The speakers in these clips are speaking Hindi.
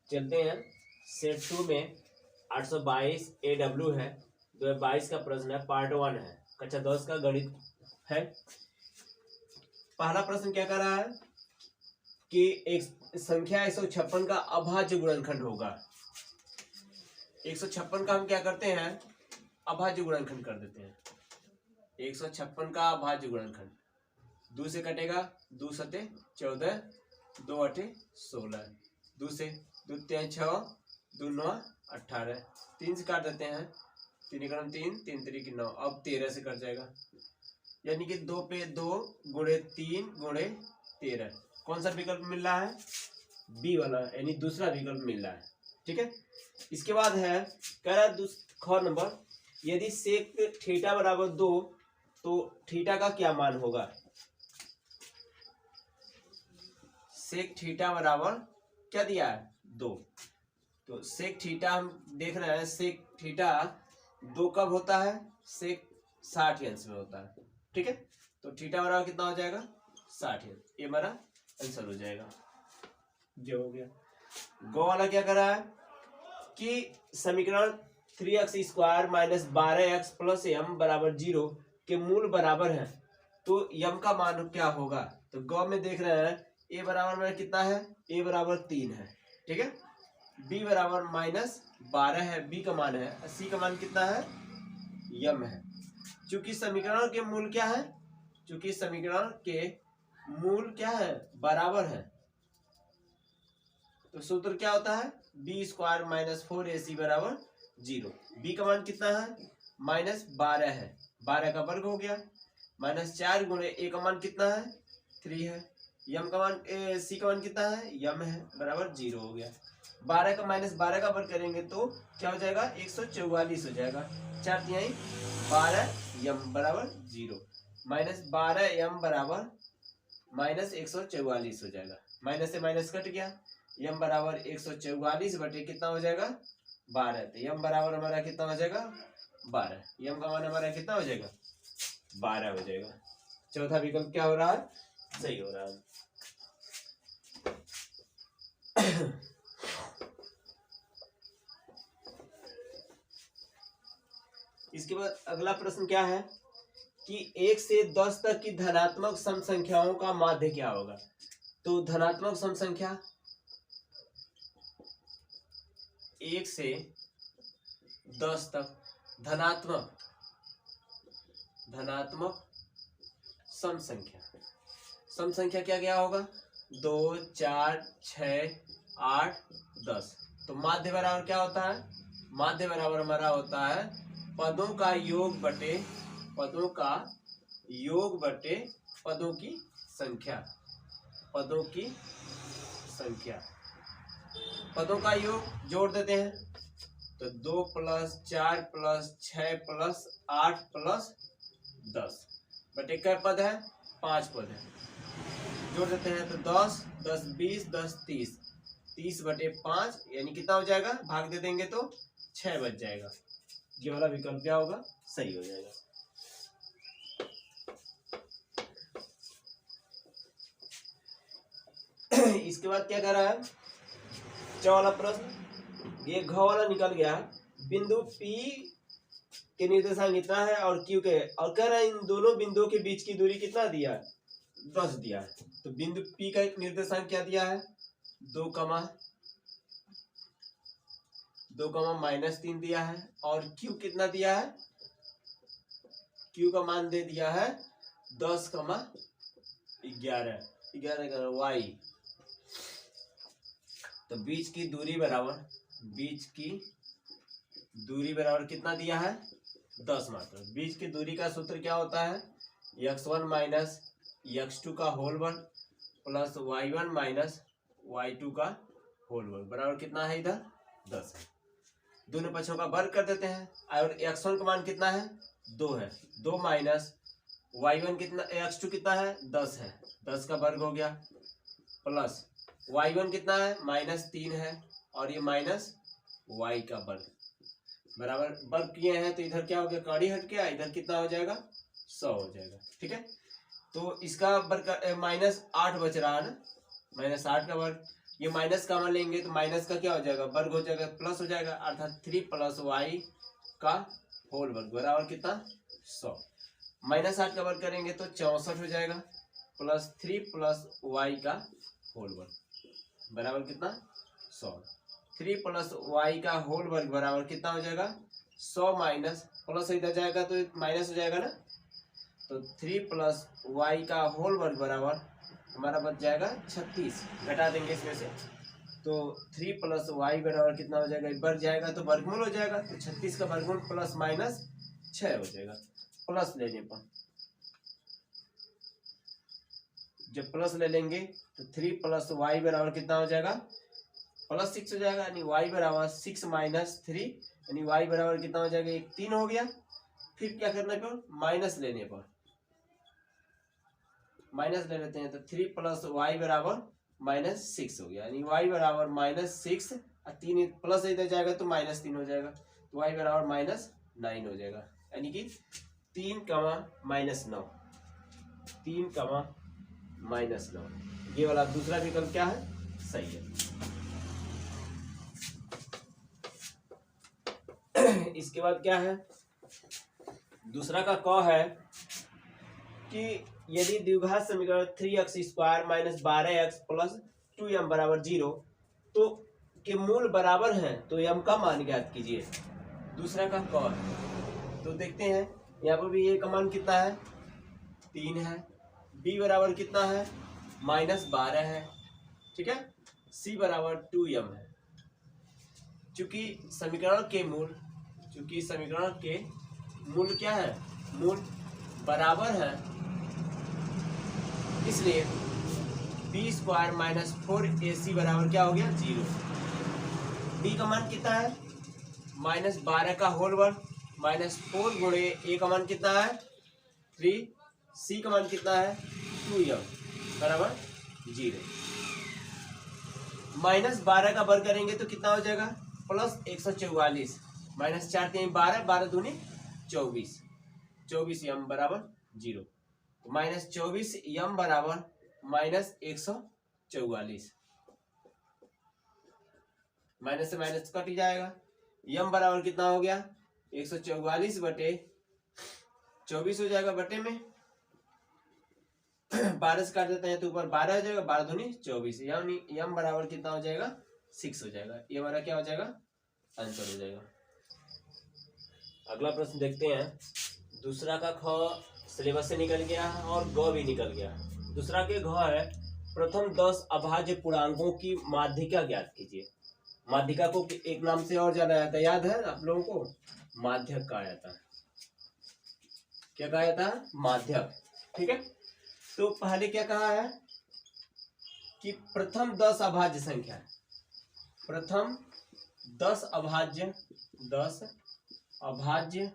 चलते हैं सेट 2 में 822 AW है, 2022 का प्रश्न है, पार्ट 1 है, कक्षा 10 का गणित है। पहला प्रश्न क्या कर रहा है कि एक संख्या 156 का अभाज्य गुणनखंड होगा। 156 का हम क्या करते हैं, अभाज्य गुणनखंड कर देते हैं। 156 का अभाज्य गुणनखंड, 2 से कटेगा, 2 सते 14, 2 अठे 16, 2 से 2 तिहाई 6, 2 9 18, 3 से काट देते हैं, 3 एकम 3, 3 त्रिक 9, अब 13 से कट जाएगा, यानी कि 2 पे 2 गुणे 3 गुणे 13। कौन सा विकल्प मिल रहा है, बी वाला, यानी दूसरा विकल्प मिल रहा है। ठीक है, इसके बाद है कह रहा है ख नंबर, यदि सेक थीटा बराबर 2 तो थीटा का क्या मान होगा। सेक थीटा बराबर क्या दिया है, 2, तो सेक थीटा हम देख रहे हैं, सेक थीटा 2 कब होता है, सेक 60 अंश में होता है। ठीक है, तो थीटा बराबर कितना हो जाएगा, 60 अंश, ये हमारा आंसर हो जाएगा, जो हो गया। गो वाला क्या कर रहा है कि समीकरण 3x² - 12x + m = 0 के मूल बराबर है, तो m का मान क्या होगा। तो गौ में देख रहे हैं a बराबर में कितना है, a बराबर 3 है। ठीक है, b बराबर -12 है, b का मान है, c का मान कितना है, m है। चूंकि समीकरण के मूल क्या है, चूंकि समीकरण के मूल क्या है, बराबर है, तो सूत्र क्या होता है, b² - 4ac = 0। b का मान कितना है, -12 है, 12 का वर्ग हो गया, -4 गुणे a का मान कितना है, 3 है, m का मान c का मान कितना है, m है, बराबर 0 हो गया। 12 का -12 का वर्ग करेंगे तो क्या हो जाएगा, 144 हो जाएगा, 4 तिहाई 12 m बराबर 0, -12 m बराबर -144 हो जाएगा, माइनस से माइनस कट गया, m बराबर 144 बटे कितना हो जाएगा, 12, तो m बराबर हमारा कितना हो जाएगा, 12, m का मान हमारा कितना हो जाएगा, 12 हो जाएगा। चौथा विकल्प क्या हो रहा है, सही हो रहा है। इसके बाद अगला प्रश्न क्या है कि 1 से 10 तक की धनात्मक सम संख्याओं का माध्य क्या होगा। तो धनात्मक सम संख्या 1 से 10 तक धनात्मक सम संख्या क्या क्या होगा, 2 4 6 8 10। तो माध्य बराबर क्या होता है, माध्य बराबर हमारा होता है पदों का योग बटे पदों की संख्या, पदों का योग जोड़ देते हैं, तो 2 + 4 + 6 + 8 + 10 बटे क्या पद है, 5 पद है, जोड़ देते हैं, तो 10 10 20 10 30, 30 बटे 5 यानी कितना हो जाएगा, भाग दे देंगे तो 6 बच जाएगा। ये वाला विकल्प क्या होगा, सही हो जाएगा। इसके बाद क्या कर रहा है, चौथा प्रश्न, ये घ वाला निकल गया, बिंदु P के निर्देशांक इतना है और Q के, और कह रहा है इन दोनों बिंदुओं के बीच की दूरी कितना दिया है, 10 दिया है। तो बिंदु P का एक निर्देशांक क्या दिया है, 2, -3 दिया है, और Q कितना दिया है, Q का मान दे दिया है 10, 11 y। तो बीच की दूरी बराबर कितना दिया है, 10 मात्र। बीच की दूरी का सूत्र क्या होता है, x1 - x2 का होल वर्ग प्लस y1 - y2 का होल वर्ग बराबर कितना है, इधर 10 है। दोनों पक्षों का वर्ग कर देते हैं, और x1 का मान कितना है, 2 है, 2 माइनस y1 कितना, x2 कितना है, 10 है, 10 का वर्ग हो गया, प्लस y1 कितना है, -3 है, और ये माइनस y का वर्ग बराबर वर्ग किए हैं, तो इधर क्या हो गया, कड़ी हट गया, इधर कितना हो जाएगा, 100 हो जाएगा। ठीक है, तो इसका वर्ग -8 बच रहा है ना, -8 का वर्ग, ये माइनस कॉमन लेंगे तो माइनस का क्या हो जाएगा, वर्ग हो जाएगा, प्लस हो जाएगा, अर्थात 3 + y का होल वर्ग बराबर कितना 100। -8 का वर्ग करेंगे तो 64 हो जाएगा, प्लस 3 + y का होल वर्ग बराबर कितना 100। 3 + y का होल वर्ग बराबर कितना हो जाएगा 100 माइनस प्लस इधर जाएगा तो माइनस हो जाएगा ना, तो 3 + y का होल वर्ग बराबर हमारा बच जाएगा 36, घटा देंगे इसमें से, तो 3 + y बराबर कितना हो जाएगा, बढ़ जाएगा तो वर्गमूल हो जाएगा, तो 36 का वर्गमूल प्लस माइनस 6 हो जाएगा। प्लस लेने पर जब प्लस ले लेंगे तो 3 + y बराबर कितना हो जाएगा +6 हो जाएगा, यानी y बराबर 6 - 3, यानी y बराबर कितना हो जाएगा 1 3 हो गया। फिर क्या करना है, माइनस लेने पर माइनस ले लेते हैं, तो 3 + y बराबर -6 हो गया, यानी y बराबर -6, 3 प्लस इधर जाएगा तो -3 हो जाएगा, तो y बराबर -9 हो जाएगा, यानी कि 3, -9, 3, -9। ये वाला दूसरा विकल्प क्या है, सही है। इसके बाद क्या है, दूसरा का क है कि यदि द्विघात समीकरण 3x² - 12x + 2m = 0 तो के मूल बराबर हैं तो m का मान ज्ञात कीजिए। दूसरा का क है, तो देखते हैं यहाँ पर भी a का मान कितना है 3 है, b बराबर कितना है -12 है, ठीक है, c बराबर 2m है। चूंकि समीकरण के मूल क्या है, मूल बराबर है, इसलिए b² - 4ac बराबर क्या हो गया 0। b का मान कितना है -12 का होल वर्ग -4 × a का मान कितना है 3, c का मान कितना है 2m बराबर 0। -12 का वर्ग करेंगे तो कितना हो जाएगा +144, -4 3 12, 12 दूनी 24, 24m बराबर 0, तो -24m बराबर -144, माइनस से माइनस कट जाएगा, m बराबर कितना हो गया 144 बटे 24 हो जाएगा, बटे में 12 से काट देते हैं तो ऊपर 12 हो जाएगा, 12 दूनी 24, यानी m बराबर कितना हो जाएगा 6 हो जाएगा। ये हमारा क्या हो जाएगा आंसर हो जाएगा। अगला प्रश्न देखते हैं। दूसरा का ख सिलेबस से निकल गया और ग भी निकल गया। दूसरा के घ है प्रथम 10 अभाज्य पूर्णांकों की माध्यिका ज्ञात कीजिए। माध्यिका को एक नाम से और जाना जाता है, याद है आप लोगों को, माध्यक कहा जाता है। क्या कहा जाता है, माध्यक, ठीक है। तो पहले क्या कहा है कि प्रथम 10 अभाज्य संख्या, प्रथम 10 अभाज्य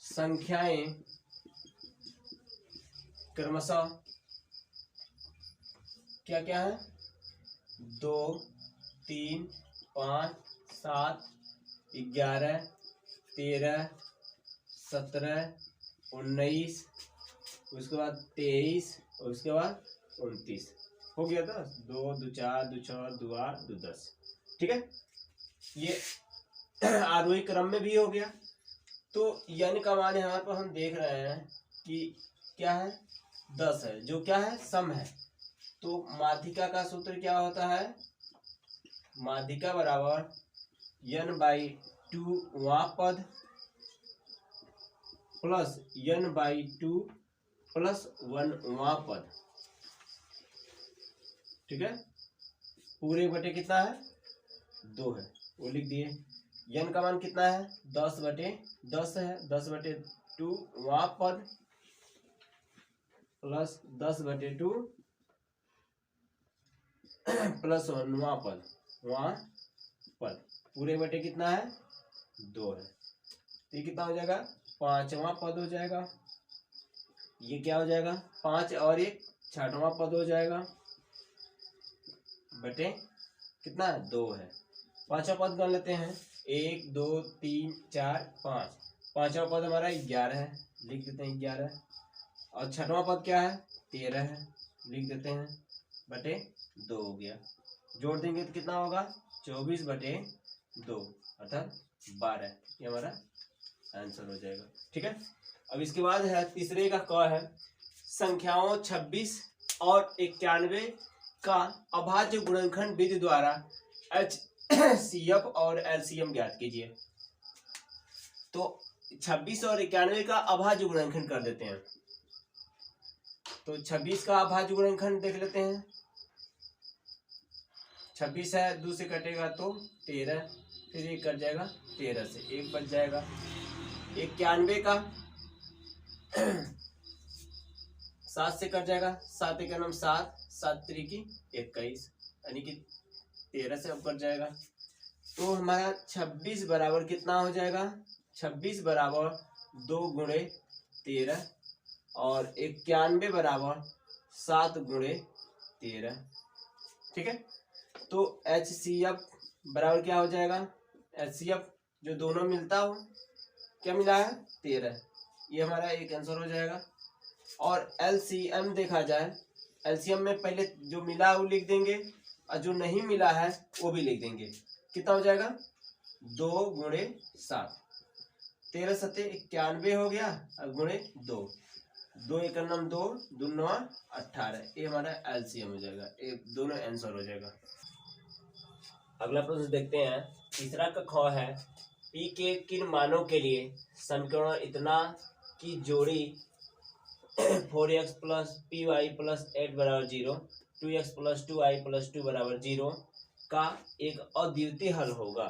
संख्याएं क्रमशः क्या क्या है 2 3 5 7 11 13 17 19, उसके बाद 23 और उसके बाद 29 हो गया था, 2 2 4 2 6 2 8 2 10, ठीक है। ये आरोही क्रम में भी हो गया। तो n का मान यहाँ पर हम देख रहे हैं कि क्या है 10 है, जो क्या है सम है। तो माध्यिका का सूत्र क्या होता है, माध्यिका बराबर n/2 वां पद प्लस n/2 + 1 वां पद, ठीक है। पूरे बटे कितना है 2 है, वो लिख दिए। n का मान कितना है 10/10 है, 10/2 वां पद प्लस 10/2 + 1 वां पद, पूरे बटे कितना है 2 है। तो ये कितना हो जाएगा 5वां पद हो जाएगा। ये क्या हो जाएगा 5 और 1 6वां पद हो जाएगा, बटे कितना 2 है। 5वां पद गण लेते हैं, 1 2 3 4 5, 5वां पद हमारा 11 है, लिख देते हैं 11, और 6वां पद क्या है 13 है, लिख देते हैं, बटे 2 हो गया। जोड़ देंगे तो कितना होगा 24/2 अर्थात 12। ये हमारा आंसर हो जाएगा। ठीक है। अब इसके बाद है तीसरे का क है संख्याओं 26 और 91 का अभाज्य गुणनखंड विधि द्वारा HCF और LCM ज्ञात कीजिए। तो 26 और 91 का अभाज्य गुणनखंड कर देते हैं। तो 26 का अभाज्य गुणनखंड देख लेते हैं। 26 है 2 से कटेगा तो 13, फिर 1 कट जाएगा 13 से 1 बच जाएगा। 91 का 7 से कट जाएगा, 7 एक 7, 7 3 21, यानी कि 13 से अब कट जाएगा। तो हमारा 26 बराबर कितना हो जाएगा, 26 बराबर 2 गुणे 13 और 91 बराबर 7 गुणे 13। ठीक है। तो HCF बराबर क्या हो जाएगा, HCF जो दोनों मिलता हो, क्या मिला है 13, ये हमारा एक आंसर हो जाएगा। और LCM देखा जाए, LCM में पहले जो मिला है वो लिख देंगे और जो नहीं मिला है वो भी लिख देंगे। कितना हो जाएगा 2 गुणे 7, 13 सत्ते 91 हो गया और गुणे 2, 2 एक 2, 2 9 18, ये हमारा LCM हो जाएगा। ये दोनों आंसर हो जाएगा। अगला प्रश्न देखते हैं। तीसरा का ख है P के किन मानों के लिए समीकरण इतना की जोड़ी 4x plus P Y plus 8 बराबर 0, 2x प्लस 2i प्लस 2 बराबर 0 का एक अद्वितीय हल होगा।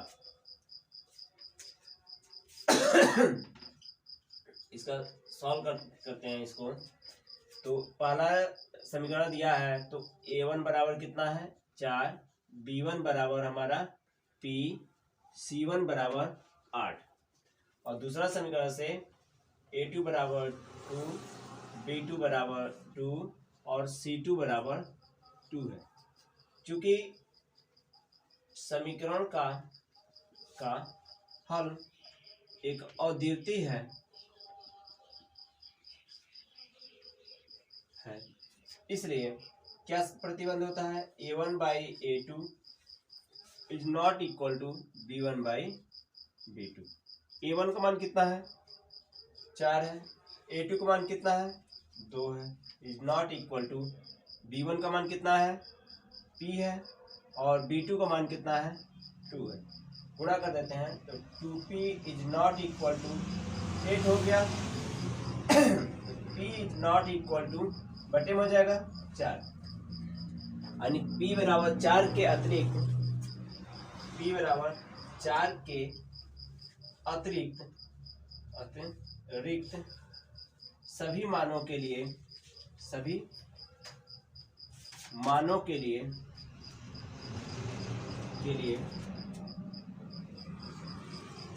इसका सॉल्व करते हैं इसको। तो पहला समीकरण दिया है, तो a1 बराबर कितना है 4, b1 बराबर हमारा p, c1 बराबर 8 और दूसरा समीकरण से a2 बराबर 2, b2 बराबर 2 और c2 बराबर 2 है। चूंकि समीकरण का हल एक अद्वितीय है, इसलिए क्या प्रतिबंध होता है, a1 by a2 is not equal to b1 by b2। a1 का मान कितना है 4 है, a2 का मान कितना है 2 है, is not equal to b1 का मान कितना है p है और b2 का मान कितना है 2 है। गुणा कर देते हैं तो 2p is not equal to 8 हो गया। p is not equal to बटे में हो जाएगा 4, यानी p बराबर 4 के अतिरिक्त, p बराबर 4 के अतिरिक्त सभी मानों के लिए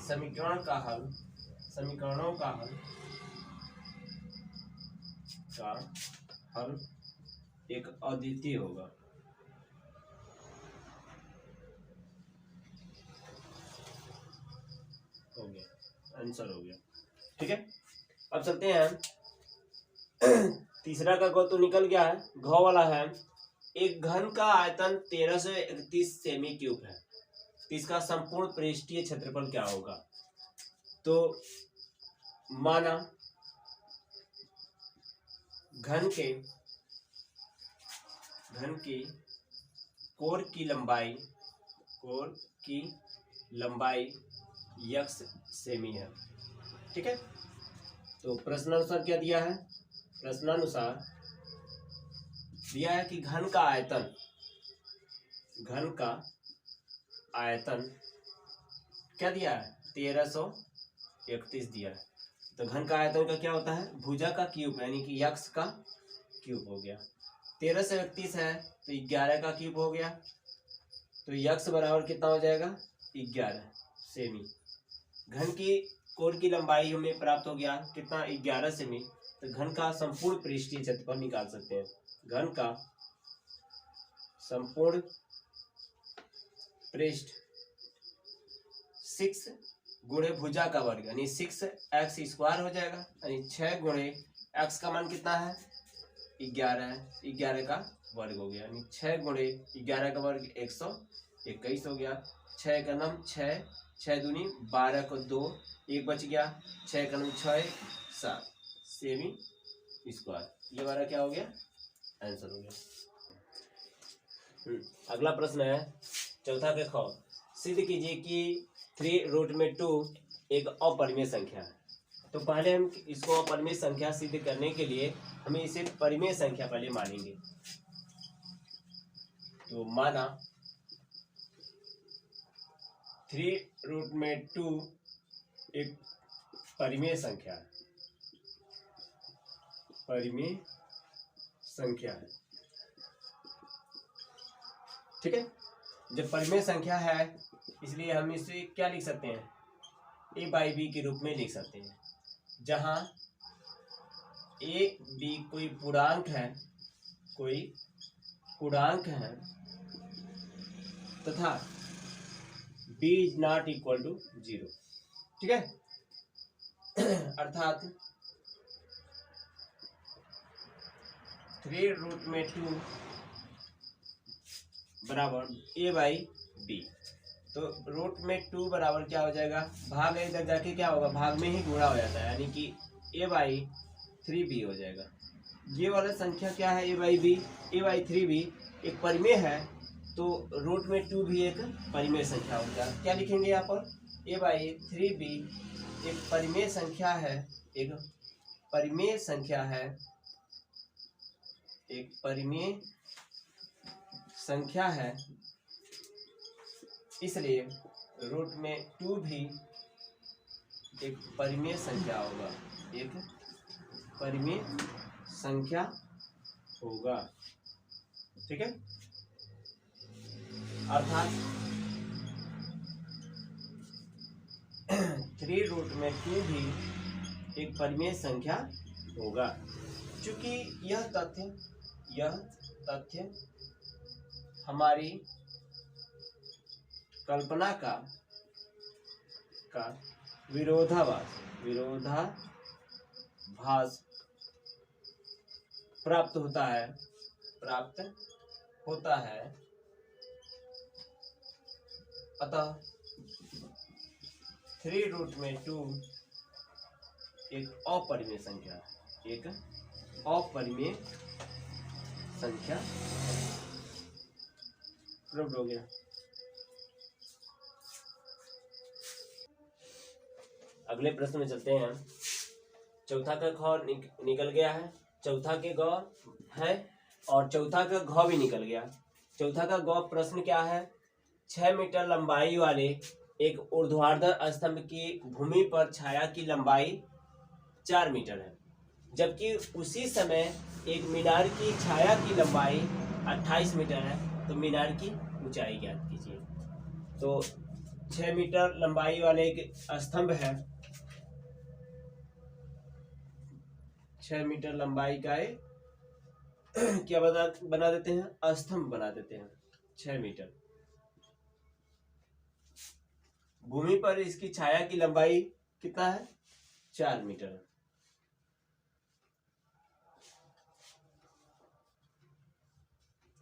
समीकरणों का हल एक अद्वितीय होगा। हो गया, आंसर हो गया। ठीक है। अब चलते हैं तीसरा का गौ तो निकल गया है। घ वाला है एक घन का आयतन 1331 सेमी क्यूब है, तो इसका संपूर्ण पृष्ठीय क्षेत्रफल क्या होगा। तो माना घन की कोर की लंबाई x सेमी है। ठीक है। तो प्रश्नानुसार क्या दिया है, प्रश्नानुसार दिया है कि घन का आयतन क्या दिया है 1331 दिया है। तो घन का आयतन का क्या होता है भुजा का क्यूब, यानी कि x का क्यूब हो गया। 1331 है तो 11 का क्यूब हो गया। तो x बराबर कितना हो जाएगा 11 सेमी। घन की कोर की लंबाई हमें प्राप्त हो गया कितना 11 सेमी। तो घन का संपूर्ण पृष्ठीय क्षेत्रफल निकाल सकते हैं। घन का संपूर्ण पृष्ठ 6 गुणे भुजा का वर्ग, यानी 6x स्क्वायर हो जाएगा, यानी 6 गुणे x का मान कितना है 11 है, 11 का वर्ग हो गया, यानी 6 गुणे 11 का वर्ग 121 हो गया। 6 का नम 6, 6 दूनी 12 को 2, 1 बच गया, 6 का नम 6 7 सेमी स्क्वायर। ये हमारा क्या हो गया, आंसर हो गया। अगला प्रश्न है चौथा के ख, सिद्ध कीजिए कि 3√2 एक अपरिमेय संख्या है। तो पहले हम इसको अपरिमेय संख्या सिद्ध करने के लिए हमें इसे परिमेय संख्या पहले मानेंगे। तो माना 3√2 एक परिमेय संख्या है, परिमेय संख्या है, ठीक है। जब परिमेय संख्या है इसलिए हम इसे क्या लिख सकते हैं, a/b के रूप में लिख सकते हैं, जहां a b कोई पूर्णांक है, कोई पूर्णांक है तथा b is not equal to 0, ठीक है। अर्थात 3√2 बराबर a/b। तो √2 बराबर क्या हो जाएगा, भाग इधर जाके क्या होगा, भाग में ही गुणा हो जाता है, यानी कि a/3b हो जाएगा। ये वाला संख्या क्या है, a/3b एक परिमेय है, तो √2 भी एक परिमेय संख्या हो जाएगा। क्या लिखेंगे यहाँ पर, a/3b एक परिमेय संख्या है, एक परिमेय संख्या है, एक परिमेय संख्या है, इसलिए √2 भी एक परिमेय संख्या होगा, एक परिमेय संख्या होगा, ठीक है। अर्थात 3√2 भी एक परिमेय संख्या होगा। चूंकि यह तथ्य हमारी कल्पना का विरोधाभास प्राप्त होता है, अतः 3√2 एक अपरिमेय संख्या, एक अपरिमेय संख्या प्रूव्ड हो गया। अगले प्रश्न में चलते हैं। चौथा का ख निकल गया है, चौथा के ग है और चौथा का घ भी निकल गया। चौथा का ग प्रश्न क्या है, 6 मीटर लंबाई वाले एक ऊर्ध्वाधर स्तंभ की भूमि पर छाया की लंबाई 4 मीटर है, जबकि उसी समय एक मीनार की छाया की लंबाई 28 मीटर है, तो मीनार की ऊंचाई ज्ञात कीजिए। तो 6 मीटर लंबाई वाले एक स्तंभ है, 6 मीटर लंबाई का क्या बना देते हैं, स्तंभ बना देते हैं 6 मीटर। भूमि पर इसकी छाया की लंबाई कितना है, 4 मीटर,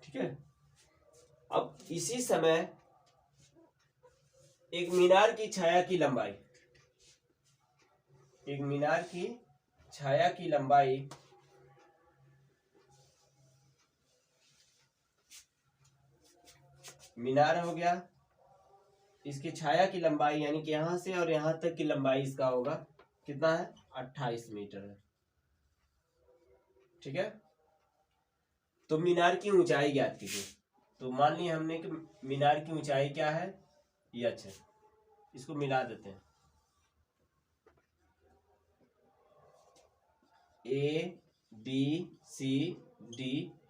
ठीक है। अब इसी समय एक मीनार की छाया की लंबाई, एक मीनार की छाया की लंबाई मीनार हो गया, इसकी छाया की लंबाई यानी कि यहां से और यहां तक की लंबाई इसका होगा कितना है, 28 मीटर है, ठीक है। तो मीनार की ऊंचाई ज्ञात कीजिए। तो मान लिया हमने कि मीनार की ऊंचाई क्या है, h है, इसको मिला देते हैं, ABCD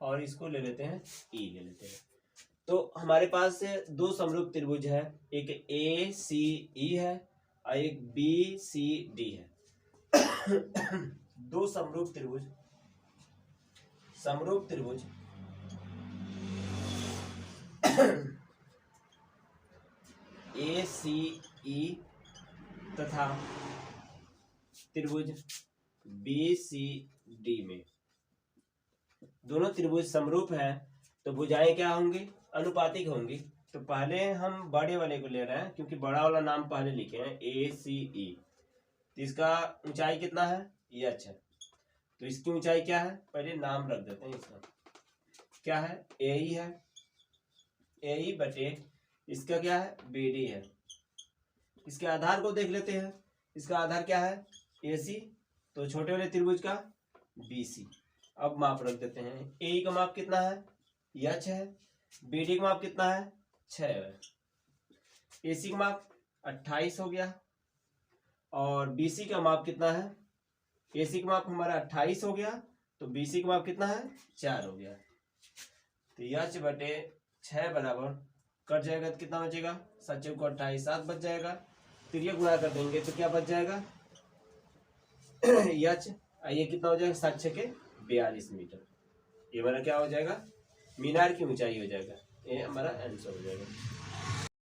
और इसको ले लेते हैं E ले लेते हैं। तो हमारे पास दो समरूप त्रिभुज है, एक ACE है और एक BCD है। दो समरूप त्रिभुज ACE तथा त्रिभुज BCD में, दोनों त्रिभुज समरूप हैं तो भुजाएं क्या होंगी, अनुपातिक होंगी। तो पहले हम बड़े वाले को ले रहे हैं क्योंकि बड़ा वाला नाम पहले लिखे हैं ACE। तो इसका ऊंचाई कितना है, h है। तो इसकी ऊंचाई क्या है, पहले नाम रख देते हैं इसका, क्या है, AE है, AE बटे इसका क्या है, BD है। इसके आधार को देख लेते हैं, इसका आधार क्या है, AC, तो छोटे वाले त्रिभुज का BC। अब माप रख देते हैं, AE का माप कितना है, h है, BD का माप कितना है, 6 है, AC का माप 28 हो गया, और BC का माप कितना है, AC का माप हमारा 28 हो गया, तो BC का माप कितना है, 4 हो गया। तो h बटे 6 बराबर कट जाएगा तो कितना बचेगा, 7 चौक 28, 7 बच जाएगा। फिर ये गुणा कर देंगे तो क्या बच जाएगा h, ये कितना हो जाएगा, 7 छके 42 मीटर। ये हमारा क्या हो जाएगा, मीनार की ऊंचाई हो जाएगा, ये हमारा आंसर हो जाएगा।